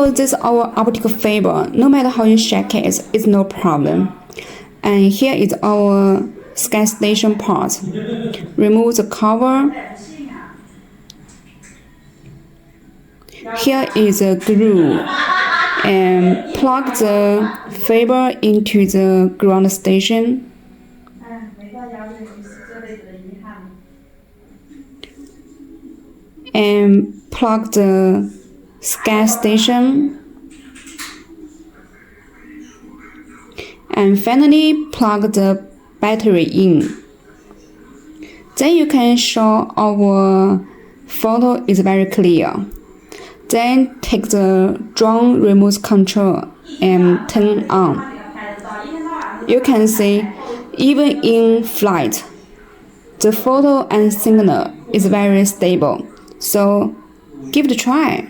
because this is our optical fiber. No matter how you shake it, it's no problem. And here is our scan station part. Remove the cover. Here is a glue. And plug the fiber into the ground station. And plug the scan station. And finally plug the battery in. Then you can show our photo is very clear. Then take the drone remote control and turn on. You can see even in flight, the photo and signal is very stable. So give it a try.